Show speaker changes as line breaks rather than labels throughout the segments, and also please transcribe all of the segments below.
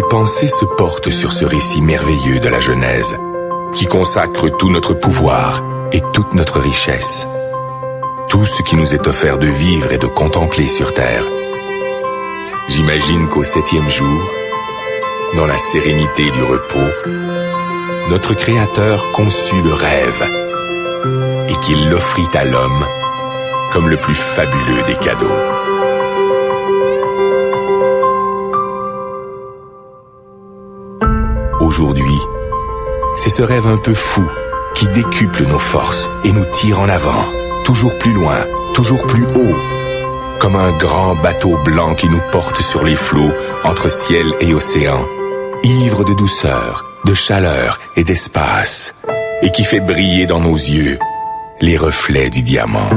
mes pensées se portent sur ce récit merveilleux de la Genèse, qui consacre tout notre pouvoir et toute notre richesse, tout ce qui nous est offert de vivre et de contempler sur terre. J'imagine qu'au 7e jour, dans la sérénité du repos, notre Créateur conçut le rêve et qu'il l'offrit à l'homme comme le plus fabuleux des cadeaux. Aujourd'hui, c'est ce rêve un peu fou qui décuple nos forces et nous tire en avant, toujours plus loin, toujours plus haut, comme un grand bateau blanc qui nous porte sur les flots entre ciel et océan, ivre de douceur, de chaleur et d'espace, et qui fait briller dans nos yeux les reflets du diamant.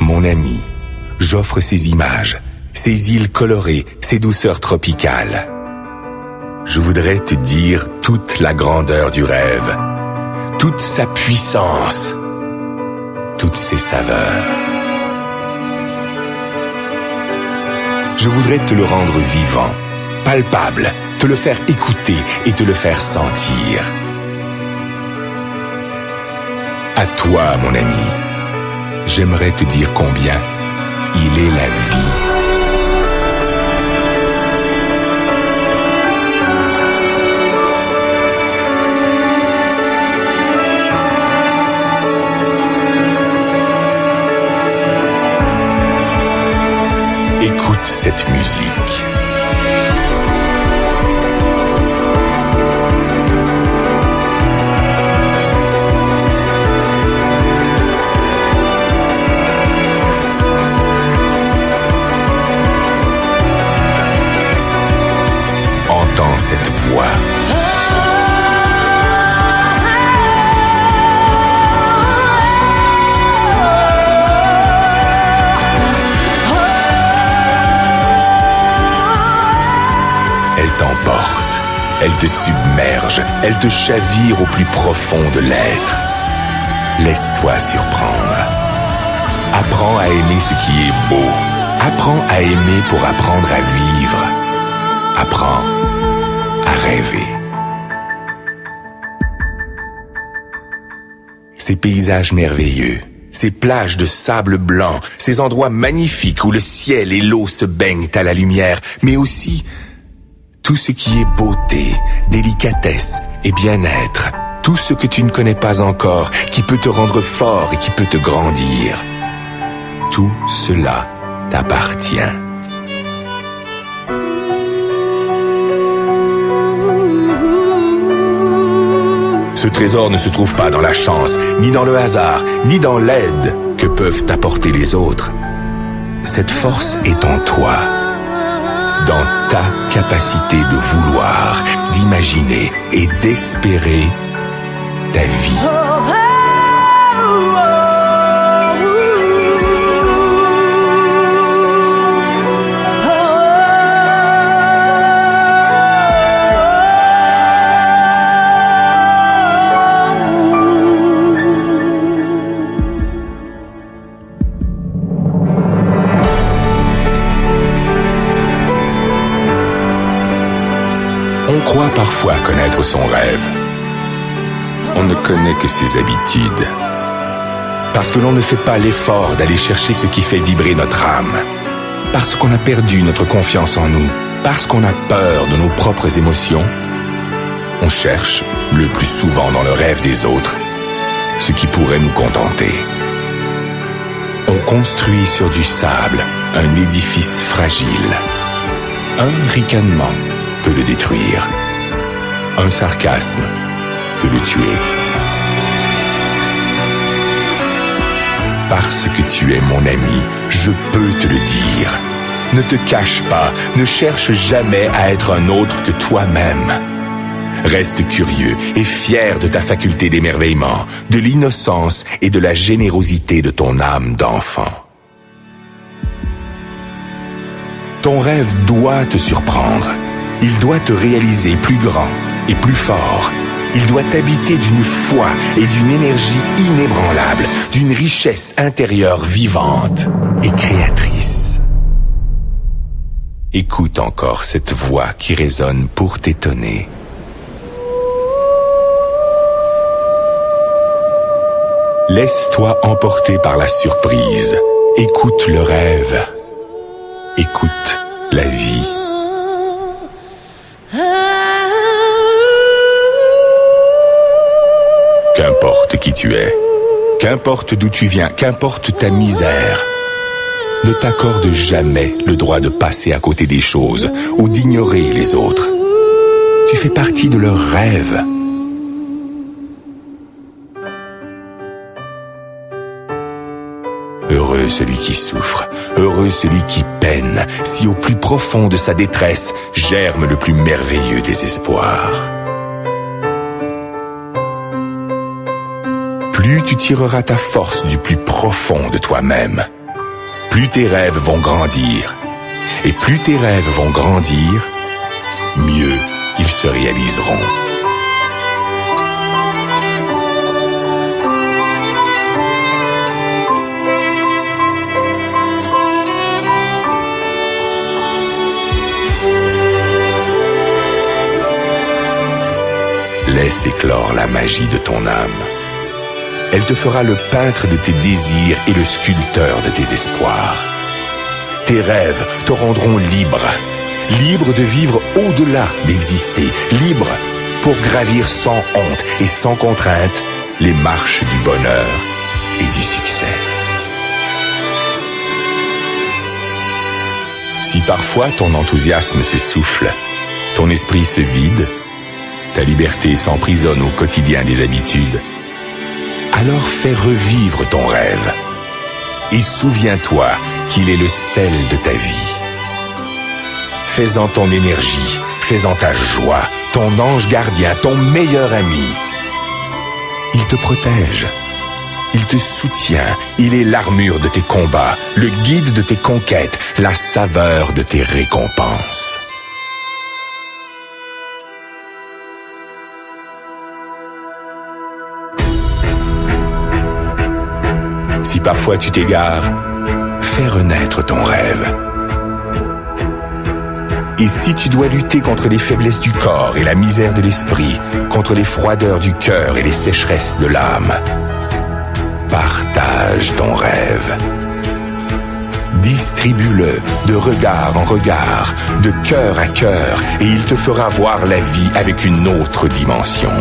Mon ami, j'offre ces images, ces îles colorées, ces douceurs tropicales. Je voudrais te dire toute la grandeur du rêve, toute sa puissance, toutes ses saveurs. Je voudrais te le rendre vivant, palpable, te le faire écouter et te le faire sentir. À toi, mon ami. J'aimerais te dire combien il est la vie. Écoute cette musique. Entends cette voix. Elle t'emporte, elle te submerge, elle te chavire au plus profond de l'être. Laisse-toi surprendre. Apprends à aimer ce qui est beau. Apprends à aimer pour apprendre à vivre. Apprends à rêver. Ces paysages merveilleux, ces plages de sable blanc, ces endroits magnifiques où le ciel et l'eau se baignent à la lumière, mais aussi tout ce qui est beauté, délicatesse et bien-être, tout ce que tu ne connais pas encore, qui peut te rendre fort et qui peut te grandir. Tout cela t'appartient. Ce trésor ne se trouve pas dans la chance, ni dans le hasard, ni dans l'aide que peuvent t'apporter les autres. Cette force est en toi, dans ta capacité de vouloir, d'imaginer et d'espérer ta vie. On croit parfois connaître son rêve. On ne connaît que ses habitudes. Parce que l'on ne fait pas l'effort d'aller chercher ce qui fait vibrer notre âme. Parce qu'on a perdu notre confiance en nous. Parce qu'on a peur de nos propres émotions. On cherche, le plus souvent dans le rêve des autres, ce qui pourrait nous contenter. On construit sur du sable un édifice fragile. Un ricanement peut le détruire. Un sarcasme peut le tuer. Parce que tu es mon ami, je peux te le dire. Ne te cache pas, ne cherche jamais à être un autre que toi-même. Reste curieux et fier de ta faculté d'émerveillement, de l'innocence et de la générosité de ton âme d'enfant. Ton rêve doit te surprendre. Il doit te réaliser plus grand et plus fort. Il doit t'habiter d'une foi et d'une énergie inébranlable, d'une richesse intérieure vivante et créatrice. Écoute encore cette voix qui résonne pour t'étonner. Laisse-toi emporter par la surprise. Écoute le rêve. Écoute la vie. Qu'importe qui tu es, qu'importe d'où tu viens, qu'importe ta misère, ne t'accorde jamais le droit de passer à côté des choses ou d'ignorer les autres. Tu fais partie de leurs rêves. Heureux celui qui souffre, heureux celui qui peine, si au plus profond de sa détresse germe le plus merveilleux des espoirs. Plus tu tireras ta force du plus profond de toi-même, plus tes rêves vont grandir. Et plus tes rêves vont grandir, mieux ils se réaliseront. Laisse éclore la magie de ton âme. Elle te fera le peintre de tes désirs et le sculpteur de tes espoirs. Tes rêves te rendront libre, libre de vivre au-delà d'exister, libre pour gravir sans honte et sans contrainte les marches du bonheur et du succès. Si parfois ton enthousiasme s'essouffle, ton esprit se vide, ta liberté s'emprisonne au quotidien des habitudes, alors fais revivre ton rêve et souviens-toi qu'il est le sel de ta vie. Fais-en ton énergie, fais-en ta joie, ton ange gardien, ton meilleur ami. Il te protège, il te soutient, il est l'armure de tes combats, le guide de tes conquêtes, la saveur de tes récompenses. Si parfois tu t'égares, fais renaître ton rêve. Et si tu dois lutter contre les faiblesses du corps et la misère de l'esprit, contre les froideurs du cœur et les sécheresses de l'âme, partage ton rêve. Distribue-le de regard en regard, de cœur à cœur, et il te fera voir la vie avec une autre dimension.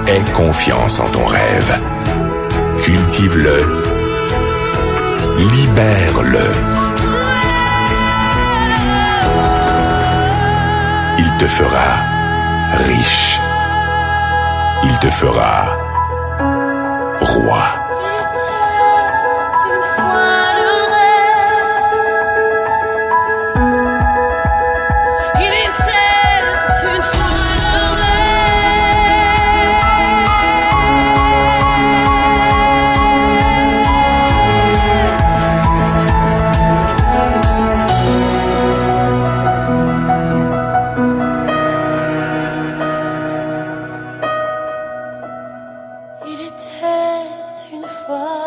Aie confiance en ton rêve. Cultive-le. Libère-le. Il te fera riche. Il te fera roi.
Il était une fois